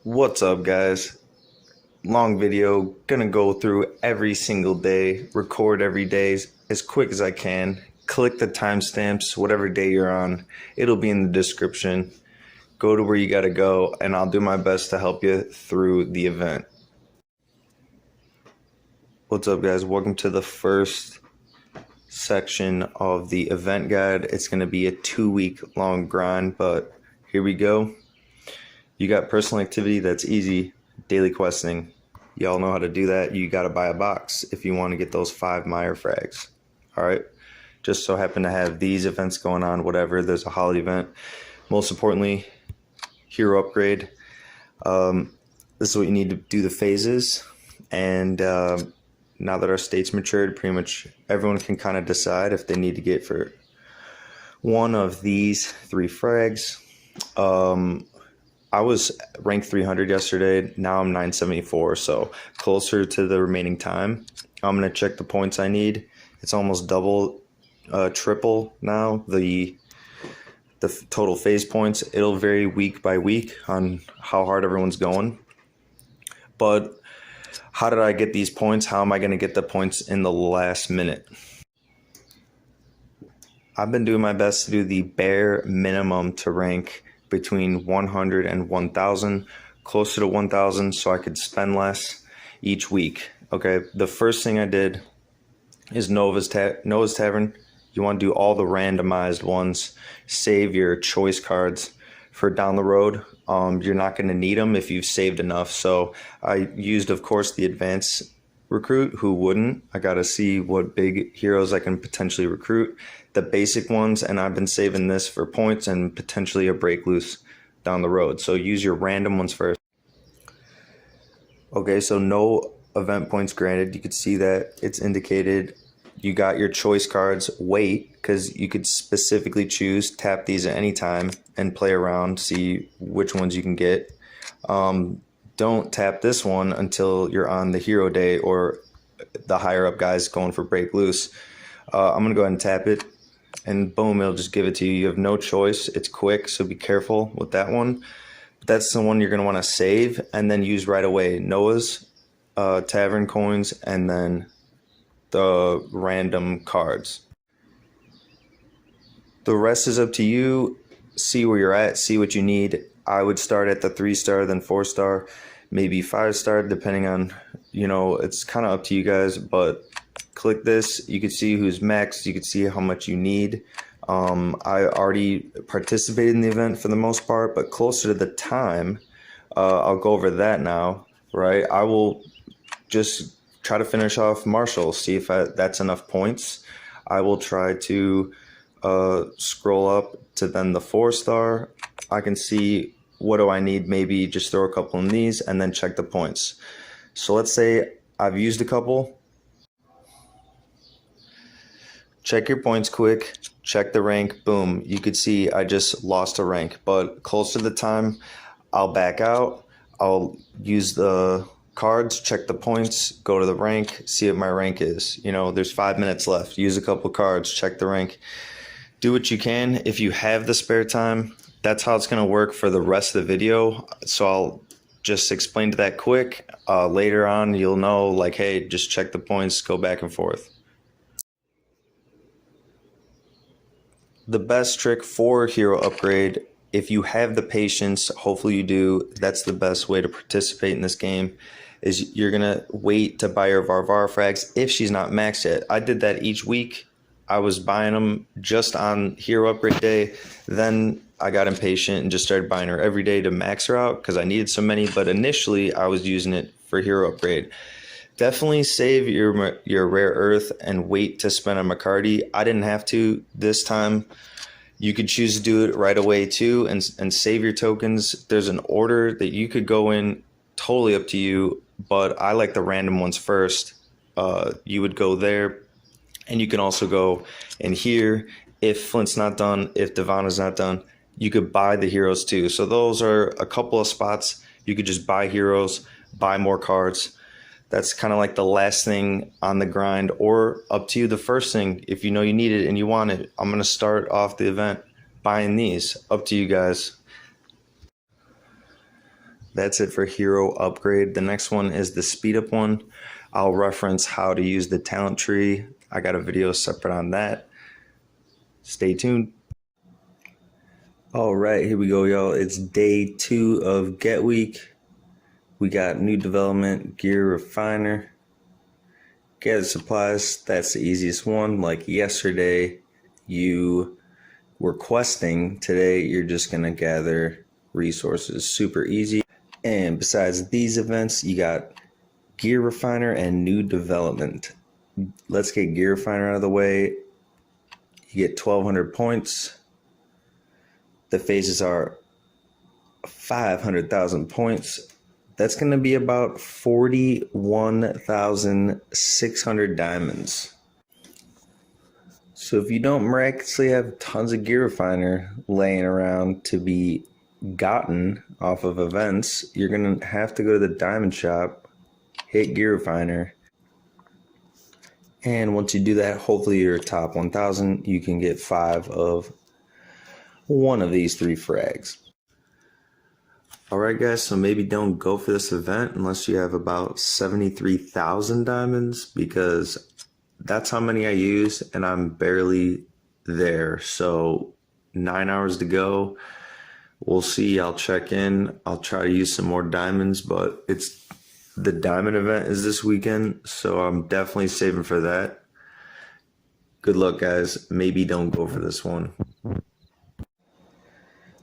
What's up, guys? Long video, gonna go through every single day, record every day as quick as I can. Click the timestamps, whatever day you're on, it'll be in the description. Go to where you gotta go, and I'll do my best to help you through the event. What's up, guys? Welcome to the first section of the event guide. It's gonna be a 2-week long grind, but here we go. You got personal activity, that's easy. Daily questing, y'all know how to do that. You got to buy a box if you want to get those 5 Meyer frags. All right, just so happen to have these events going on, whatever. There's a holiday event. Most importantly, hero upgrade. This is what you need to do, the phases. And now that our state's matured, pretty much everyone can kind of decide if they need to get for one of these 3 frags. I was ranked 300 yesterday. Now I'm 974, so closer to the remaining time. I'm going to check the points I need. It's almost triple now, the total phase points. It'll vary week by week on how hard everyone's going. But how did I get these points? How am I going to get the points in the last minute? I've been doing my best to do the bare minimum to rank between 100 and 1,000, closer to 1,000, so I could spend less each week. Okay, the first thing I did is Nova's Tavern. You want to do all the randomized ones. Save your choice cards for down the road. You're not going to need them if you've saved enough. So I used, of course, the advanced recruit. Who wouldn't? I got to see what big heroes I can potentially recruit. The basic ones, and I've been saving this for points and potentially a break loose down the road. So use your random ones first. Okay, so no event points granted. You could see that it's indicated. You got your choice cards. Wait, because you could specifically choose, tap these at any time and play around, see which ones you can get. Don't tap this one until you're on the hero day or the higher up guys going for break loose. I'm gonna go ahead and tap it, and boom, it'll just give it to you. You have no choice. It's quick, so be careful with that one. But that's the one you're gonna want to save and then use right away. Noah's Tavern coins, and then the random cards. The rest is up to you. See where you're at, see what you need. I would start at the 3-star, then 4-star, maybe 5-star, depending on, it's kind of up to you guys. But click this, you can see who's maxed, you can see how much you need. I already participated in the event for the most part, but closer to the time, I'll go over that now, right? I will just try to finish off Marshall, see if that's enough points. I will try to scroll up to then the 4-star. I can see what do I need, maybe just throw a couple in these and then check the points. So let's say I've used a couple. Check your points quick, check the rank, boom. You could see I just lost a rank, but close to the time, I'll back out. I'll use the cards, check the points, go to the rank, see what my rank is. There's 5 minutes left. Use a couple cards, check the rank. Do what you can. If you have the spare time, that's how it's going to work for the rest of the video. So I'll just explain to that quick. Later on, you'll know, like, hey, just check the points, go back and forth. The best trick for hero upgrade, if you have the patience, hopefully you do, that's the best way to participate in this game, is you're going to wait to buy your Varvar frags if she's not maxed yet. I did that each week. I was buying them just on hero upgrade day. Then I got impatient and just started buying her every day to max her out because I needed so many. But initially, I was using it for hero upgrade. Definitely save your rare earth and wait to spend on McCarty. I didn't have to this time. You could choose to do it right away too and save your tokens. There's an order that you could go in, totally up to you, but I like the random ones first. You would go there, and you can also go in here. If Flint's not done, if Devana's not done, you could buy the heroes too. So those are a couple of spots. You could just buy heroes, buy more cards. That's kind of like the last thing on the grind, or up to you the first thing. If you know you need it and you want it, I'm going to start off the event buying these. Up to you guys. That's it for hero upgrade. The next one is the Speedup one. I'll reference how to use the talent tree. I got a video separate on that. Stay tuned. All right, here we go, y'all. It's day 2 of Get Week. We got new development, gear refiner, gather supplies. That's the easiest one. Like yesterday, you were questing. Today, you're just gonna gather resources. Super easy. And besides these events, you got gear refiner and new development. Let's get gear refiner out of the way. You get 1,200 points. The phases are 500,000 points. That's going to be about 41,600 diamonds. So if you don't miraculously have tons of gear refiner laying around to be gotten off of events, you're going to have to go to the diamond shop, hit gear refiner, and once you do that, hopefully you're top 1,000. You can get 5 of one of these 3 frags. Alright guys, so maybe don't go for this event unless you have about 73,000 diamonds, because that's how many I use and I'm barely there. So 9 hours to go. We'll see. I'll check in. I'll try to use some more diamonds, but the diamond event is this weekend, so I'm definitely saving for that. Good luck guys. Maybe don't go for this one.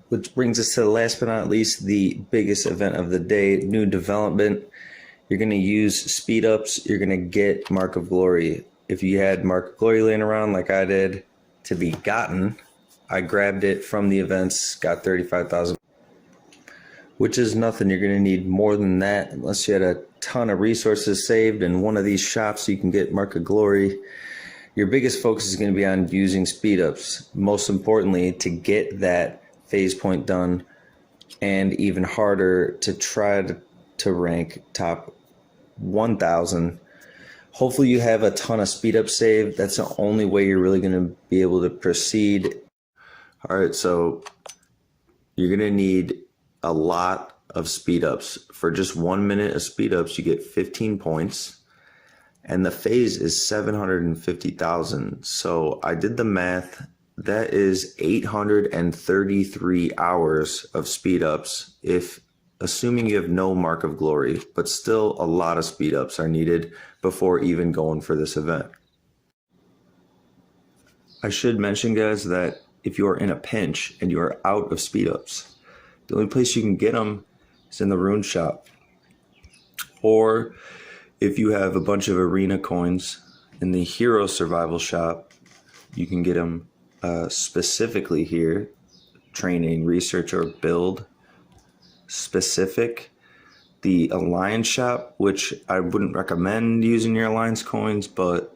Which brings us to the last but not least, the biggest event of the day, new development. You're going to use speed ups. You're going to get Mark of Glory. If you had Mark of Glory laying around like I did to be gotten, I grabbed it from the events, got 35,000, which is nothing. You're going to need more than that unless you had a ton of resources saved in one of these shops so you can get Mark of Glory. Your biggest focus is going to be on using speed ups. Most importantly, to get that phase point done, and even harder to try to rank top 1,000. Hopefully you have a ton of speed up saved. That's the only way you're really going to be able to proceed. All right, so you're going to need a lot of speed ups. For just 1 minute of speed ups, you get 15 points, and the phase is 750,000. So I did the math. That is 833 hours of speed ups, assuming you have no Mark of Glory, but still a lot of speed ups are needed before even going for this event. I should mention guys that if you are in a pinch and you are out of speed ups, the only place you can get them is in the rune shop. Or if you have a bunch of arena coins in the hero survival shop, you can get them specifically here, training, research, or build specific. The alliance shop, which I wouldn't recommend using your alliance coins, but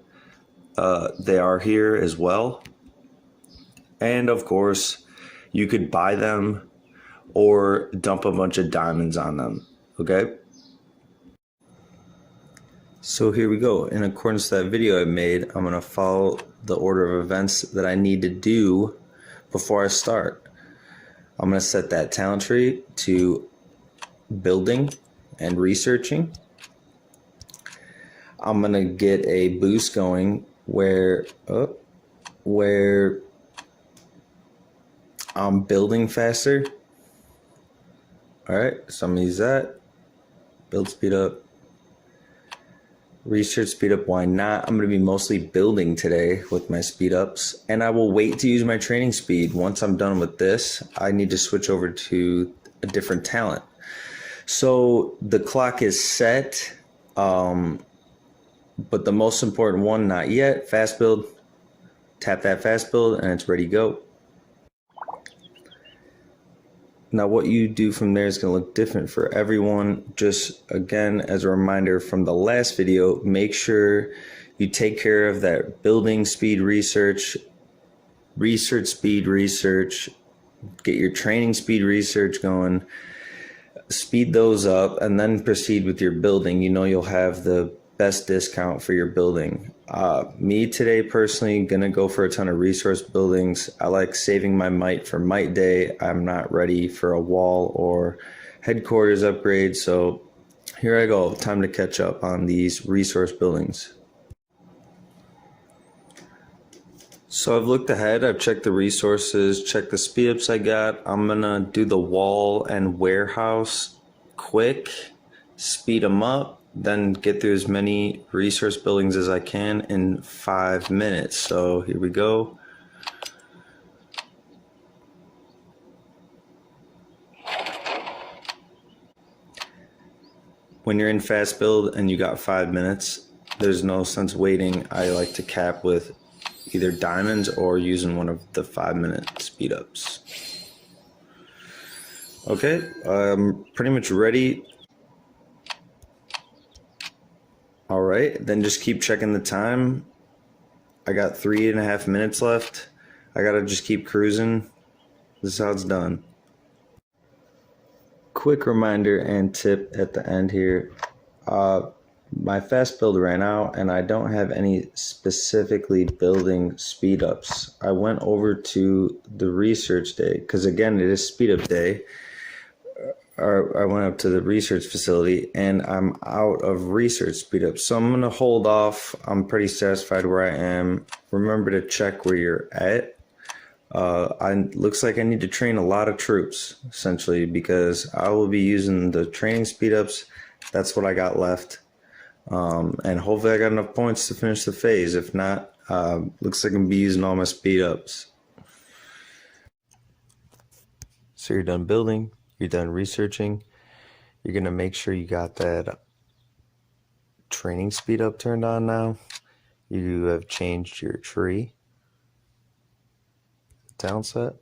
they are here as well. And of course, you could buy them or dump a bunch of diamonds on them, okay? So here we go. In accordance to that video I made, I'm going to follow the order of events that I need to do before I start. I'm going to set that talent tree to building and researching. I'm going to get a boost going where I'm building faster. All right, so I'm going to use that. Build speed up. Research speed up, why not? I'm going to be mostly building today with my speed ups, and I will wait to use my training speed. Once I'm done with this, I need to switch over to a different talent. So the clock is set, but the most important one, not yet. Fast build. Tap that fast build and it's ready to go. Now what you do from there is going to look different for everyone. Just again, as a reminder from the last video, make sure you take care of that building speed research, speed research, get your training speed research going, speed those up, and then proceed with your building. You know you'll have the best discount for your building. Me today personally gonna go for a ton of resource buildings. I like saving my might for might day. I'm not ready for a wall or headquarters upgrade. So here I go, time to catch up on these resource buildings. So I've looked ahead, I've checked the resources, checked the speedups I got. I'm gonna do the wall and warehouse quick, speed them up, then get through as many resource buildings as I can in 5 minutes. So here we go. When you're in fast build and you got 5 minutes, there's no sense waiting. I like to cap with either diamonds or using one of the 5-minute speed ups. Okay, I'm pretty much ready. All right, then just keep checking the time. I got 3.5 minutes left. I gotta just keep cruising. This is how it's done. Quick reminder and tip at the end here. My fast build ran out and I don't have any specifically building speed ups. I went over to the research day because again it is speed up day. I went up to the research facility and I'm out of research speed up. So I'm gonna hold off. I'm pretty satisfied where I am. Remember to check where you're at. Looks like I need to train a lot of troops essentially because I will be using the training speed ups. That's what I got left. And hopefully I got enough points to finish the phase. If not, looks like I'm gonna be using all my speed ups. So you're done building, you're done researching. You're gonna make sure you got that training speed up turned on now. You have changed your tree town set.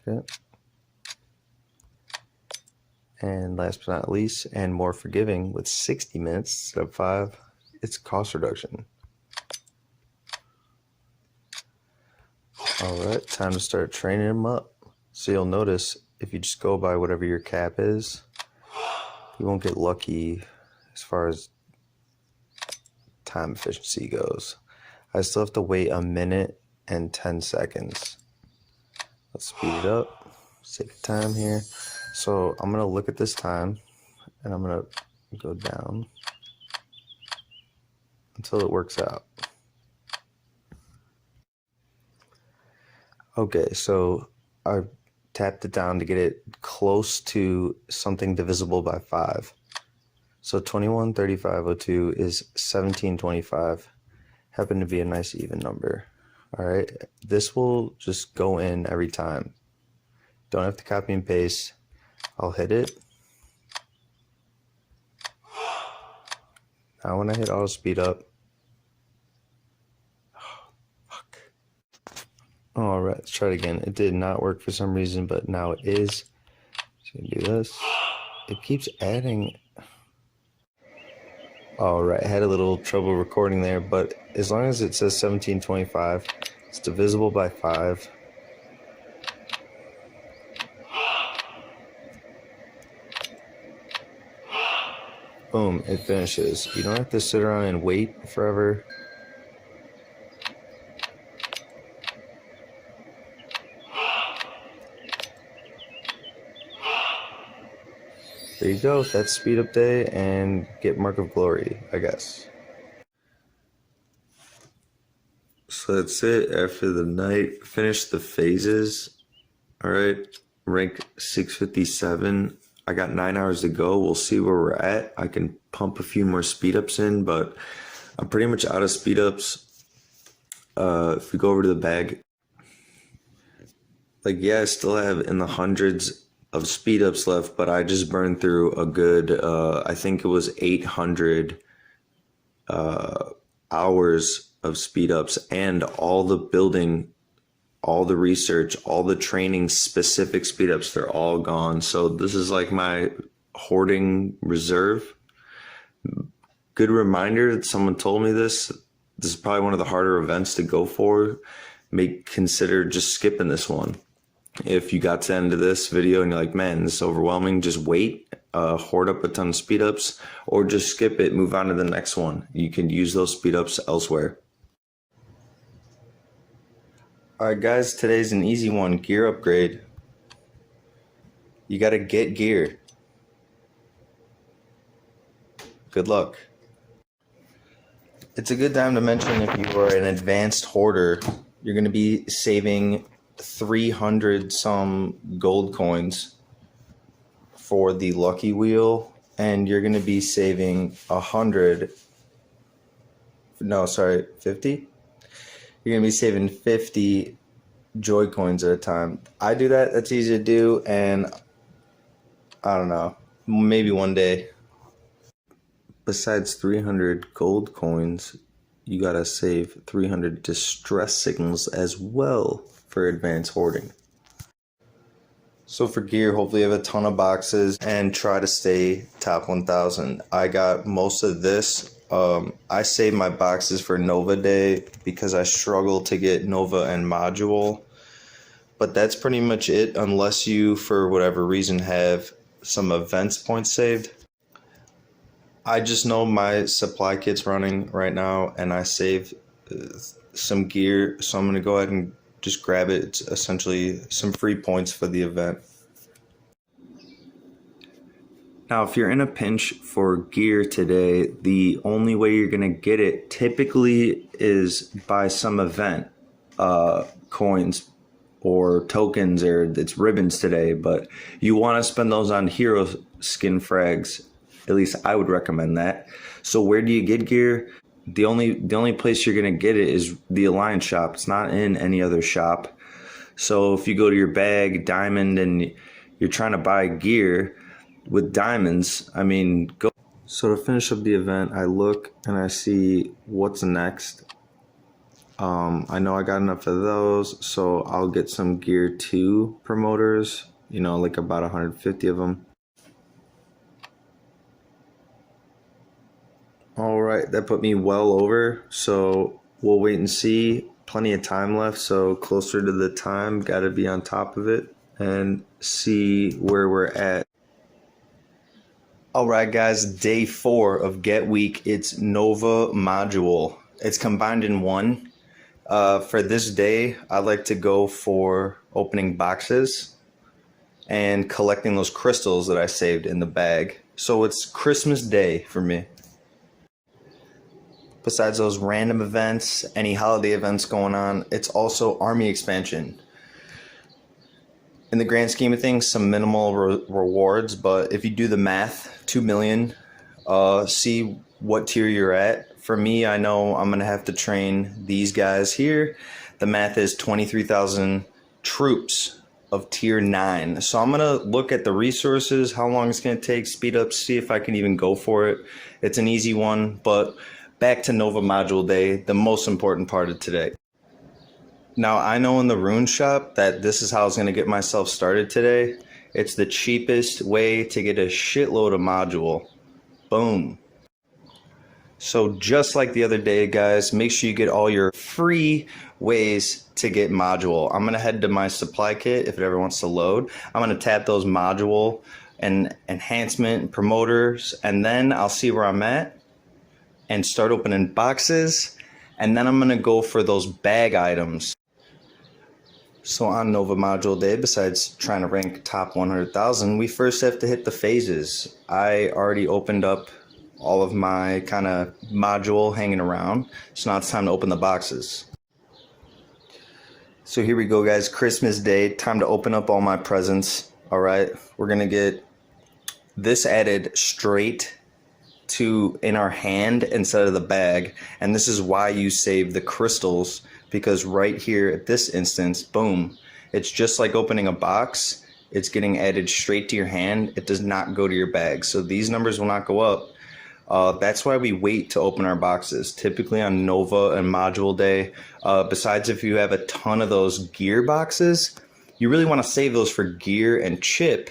Okay. And last but not least, and more forgiving, with 60 minutes instead of 5, it's cost reduction. All right, time to start training them up. So you'll notice if you just go by whatever your cap is, you won't get lucky as far as time efficiency goes. I still have to wait 1 minute and 10 seconds. Let's speed it up, save time here. So I'm gonna look at this time and I'm gonna go down until it works out. Okay, so I tapped it down to get it close to something divisible by 5. So 213502 is 1725. Happened to be a nice even number. All right, this will just go in every time. Don't have to copy and paste. I'll hit it. Now when I hit auto speed up, fuck. All right, let's try it again. It did not work for some reason, but now it is. Just gonna do this. It keeps adding. All right, I had a little trouble recording there, but as long as it says 1725, it's divisible by 5. Boom, it finishes. You don't have to sit around and wait forever. There you go, that's speed up day and get Mark of Glory, I guess. So that's it after the night. Finished the phases. All right, rank 657. I got 9 hours to go. We'll see where we're at. I can pump a few more speed ups in, but I'm pretty much out of speed ups. If we go over to the bag, like, yeah, I still have in the hundreds of speed ups left, but I just burned through a good, I think it was 800 hours of speed ups and all the building, all the research, all the training specific speed ups, they're all gone. So this is like my hoarding reserve. Good reminder that someone told me this. This is probably one of the harder events to go for. Consider just skipping this one. If you got to the end of this video and you're like, man, this is overwhelming, just wait, hoard up a ton of speed ups, or just skip it, move on to the next one. You can use those speed ups elsewhere. All right, guys, today's an easy one, gear upgrade. You got to get gear. Good luck. It's a good time to mention if you are an advanced hoarder, you're going to be saving 300 some gold coins for the lucky wheel, and you're going to be saving 50. You're going to be saving 50 joy coins at a time. I do that. That's easy to do, and I don't know, maybe one day. Besides 300 gold coins, you gotta save 300 distress signals as well for advanced hoarding. So for gear, hopefully you have a ton of boxes and try to stay top 1000. I got most of this. I saved my boxes for Nova Day because I struggle to get Nova and Module. But that's pretty much it, unless you, for whatever reason, have some events points saved. I just know my supply kit's running right now, and I saved some gear, so I'm going to go ahead and just grab it. It's essentially some free points for the event. Now, if you're in a pinch for gear today, the only way you're going to get it typically is by some event coins or tokens, or it's ribbons today, but you want to spend those on hero skin frags. At least I would recommend that. So where do you get gear? The only place you're gonna get it is the Alliance shop. It's not in any other shop. So if you go to your bag, diamond, and you're trying to buy gear with diamonds, I mean, go. So to finish up the event, I look and I see what's next. I know I got enough of those, so I'll get some gear 2 promoters, you know, like about 150 of them. All right, that put me well over, so we'll wait and see. Plenty of time left, so closer to the time, got to be on top of it and see where we're at. All right, guys, day 4 of Get Week. It's NovaModule. It's combined in one. For this day, I like to go for opening boxes and collecting those crystals that I saved in the bag. So it's Christmas Day for me. Besides those random events, any holiday events going on, it's also army expansion. In the grand scheme of things, some minimal rewards, but if you do the math, 2 million, see what tier you're at. For me, I know I'm going to have to train these guys here. The math is 23,000 troops of tier 9. So I'm going to look at the resources, how long it's going to take, speed up, see if I can even go for it. It's an easy one, but back to NovaModule Day, the most important part of today. Now, I know in the rune shop that this is how I was going to get myself started today. It's the cheapest way to get a shitload of module. Boom. So just like the other day, guys, make sure you get all your free ways to get module. I'm going to head to my supply kit if it ever wants to load. I'm going to tap those module and enhancement promoters, and then I'll see where I'm at and start opening boxes, and then I'm gonna go for those bag items. So on NovaModule Day, besides trying to rank top 100,000, we first have to hit the phases. I already opened up all of my kind of module hanging around, so now it's time to open the boxes. So here we go, guys, Christmas Day, time to open up all my presents. All right, we're gonna get this added straight to in our hand instead of the bag, and this is why you save the crystals, because right here at this instance, boom, it's just like opening a box. It's getting added straight to your hand. It does not go to your bag, so these numbers will not go up. That's why we wait to open our boxes typically on Nova and Module Day. Besides, if you have a ton of those gear boxes, you really want to save those for gear and chip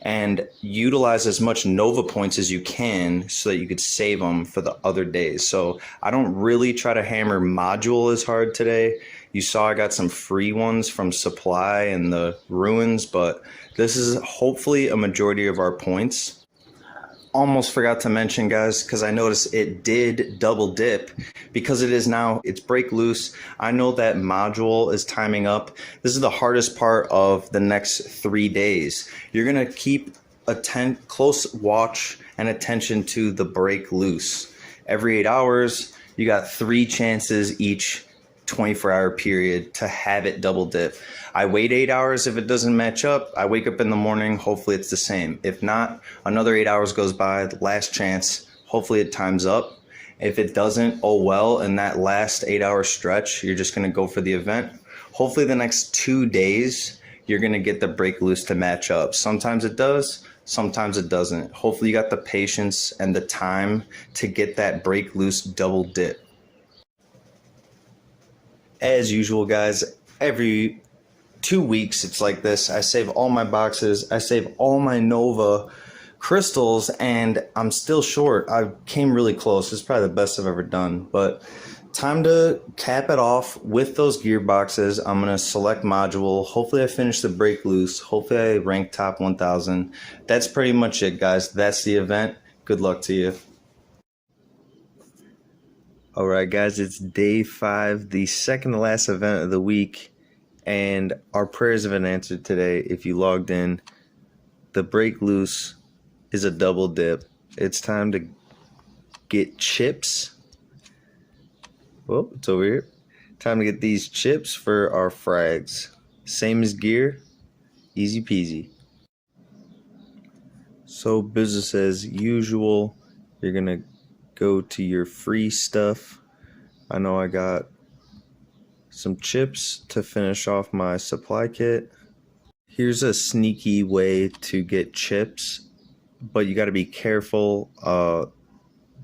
and utilize as much Nova points as you can so that you could save them for the other days. So I don't really try to hammer module as hard today. You saw I got some free ones from supply and the ruins, but this is hopefully a majority of our points. almost forgot to mention, guys, because I noticed it did double dip. Because it is now, it's break loose. I know that module is timing up. This is the hardest part of the next 3 days. You're gonna keep a close watch and attention to the break loose. Every 8 hours, you got 3 chances each 24-hour period to have it double dip. I wait 8 hours. If it doesn't match up, I wake up in the morning, hopefully it's the same. If not, another 8 hours goes by, the last chance, hopefully it times up. If it doesn't, oh well, in that last 8-hour stretch, you're just gonna go for the event. Hopefully the next 2 days, you're gonna get the break loose to match up. Sometimes it does, sometimes it doesn't. Hopefully you got the patience and the time to get that break loose double dip. As usual, guys, every 2 weeks it's like this. I save all my boxes, I save all my Nova crystals, and I'm still short. I came really close. It's probably the best I've ever done, but time to cap it off with those gear boxes. I'm gonna select module. Hopefully I finish the break loose. Hopefully I rank top 1000. That's pretty much it, guys. That's the event. Good luck to you. All right, guys, it's day 5, the second to last event of the week, and our prayers have been answered today. If you logged in, the break loose is a double dip. It's time to get chips. Well, it's over here. Time to get these chips for our frags. Same as gear, easy peasy. So business as usual, you're gonna go to your free stuff. I know I got some chips to finish off my supply kit. Here's a sneaky way to get chips, but you got to be careful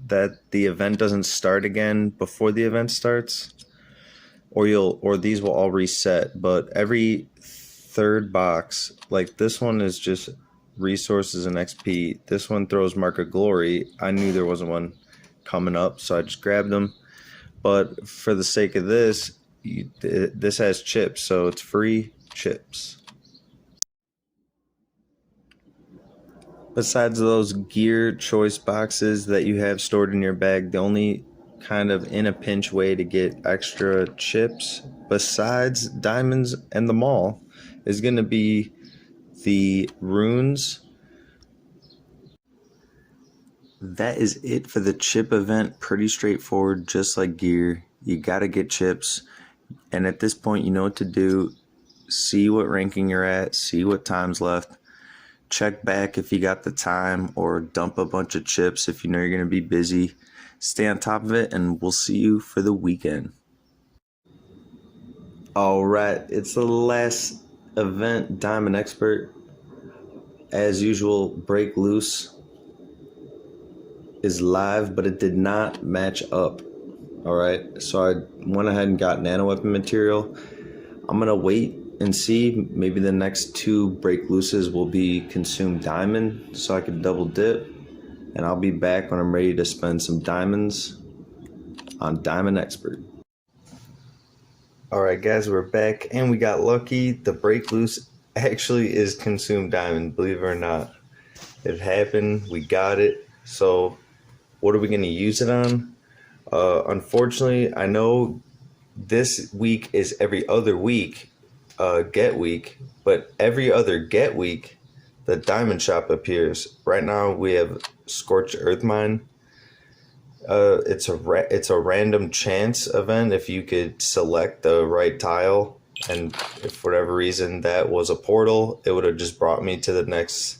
that the event doesn't start again before the event starts, or these will all reset. But every third box, like this one is just resources and XP. This one throws Mark of Glory. I knew there wasn't one coming up, so I just grabbed them. But for the sake of this, this has chips, so it's free chips. Besides those gear choice boxes that you have stored in your bag, the only kind of in a pinch way to get extra chips besides diamonds and the mall is going to be the runes. That is it for the chip event. Pretty straightforward, just like gear. You got to get chips, and at this point you know what to do. See what ranking you're at, see what time's left. Check back if you got the time, or dump a bunch of chips if you know you're going to be busy. Stay on top of it, and we'll see you for the weekend. Alright, it's the last event, Diamond Expert. As usual, break loose is live, but it did not match up. Alright, so I went ahead and got nano weapon material. I'm going to wait and see. Maybe the next 2 break looses will be consumed diamond, so I can double dip, and I'll be back when I'm ready to spend some diamonds on Diamond Expert. Alright guys, we're back, and we got lucky. The break loose actually is consumed diamond, believe it or not. It happened, we got it. So what are we going to use it on? Unfortunately, I know this week is every other week get week, but every other get week the diamond shop appears. Right now we have Scorched Earth Mine. It's a random chance event. If you could select the right tile, and if for whatever reason that was a portal, it would have just brought me to the next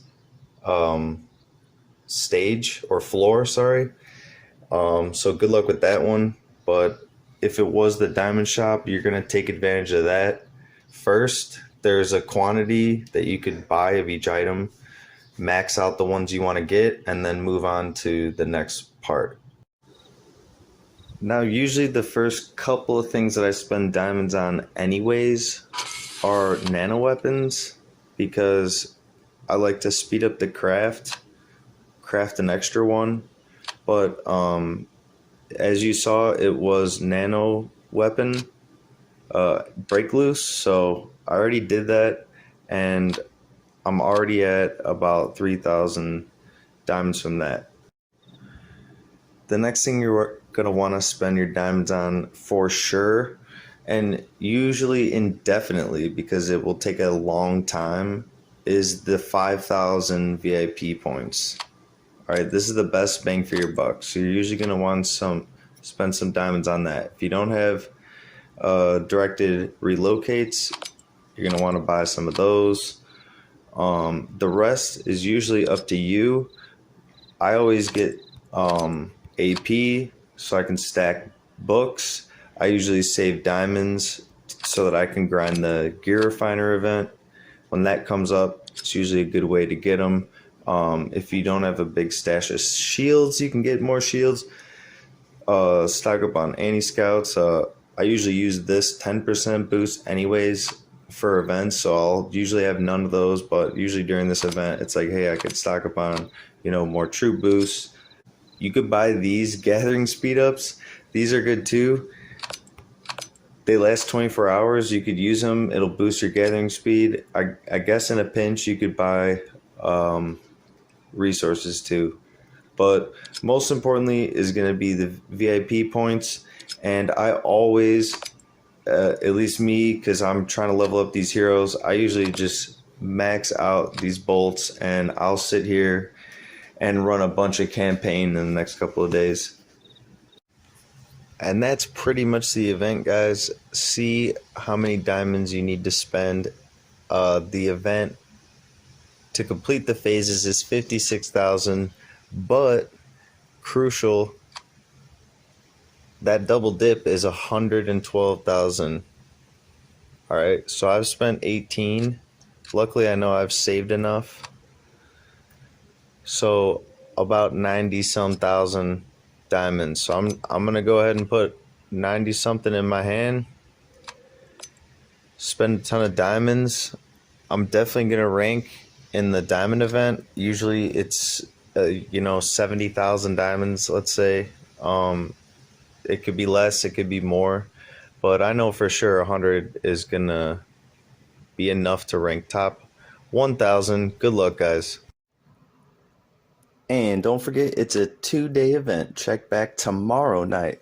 stage or floor, sorry. So good luck with that one. But if it was the diamond shop, you're gonna take advantage of that. First, there's a quantity that you could buy of each item, max out the ones you want to get, and then move on to the next part. Now, usually the first couple of things that I spend diamonds on anyways are nano weapons, because I like to speed up the craft an extra one. But as you saw, it was nano weapon break loose, so I already did that, and I'm already at about 3,000 diamonds from that. The next thing you're going to want to spend your diamonds on for sure, and usually indefinitely because it will take a long time, is the 5,000 VIP points. All right, this is the best bang for your buck. So you're usually going to want spend some diamonds on that. If you don't have directed relocates, you're going to want to buy some of those. The rest is usually up to you. I always get AP so I can stack books. I usually save diamonds so that I can grind the gear refiner event. When that comes up, it's usually a good way to get them. If you don't have a big stash of shields, you can get more shields. Stock up on anti-scouts. I usually use this 10% boost anyways for events, so I'll usually have none of those, but usually during this event, it's like, hey, I could stock up on, more troop boosts. You could buy these gathering speed ups. These are good too. They last 24 hours. You could use them. It'll boost your gathering speed. I guess in a pinch, you could buy resources too. But most importantly is going to be the VIP points. And I always, at least me, because I'm trying to level up these heroes, I usually just max out these bolts and I'll sit here and run a bunch of campaign in the next couple of days. And that's pretty much the event, guys. See how many diamonds you need to spend. The event to complete the phases is 56,000, but crucial, that double dip is 112,000. All right, so I've spent 18. Luckily, I know I've saved enough. So about 90 some thousand diamonds. So I'm gonna go ahead and put 90 something in my hand. Spend a ton of diamonds. I'm definitely gonna rank in the diamond event. Usually it's 70,000 diamonds, let's say. It could be less, it could be more, but I know for sure 100 is gonna be enough to rank top 1,000. Good luck, guys. And don't forget, it's a 2-day event. Check back tomorrow night.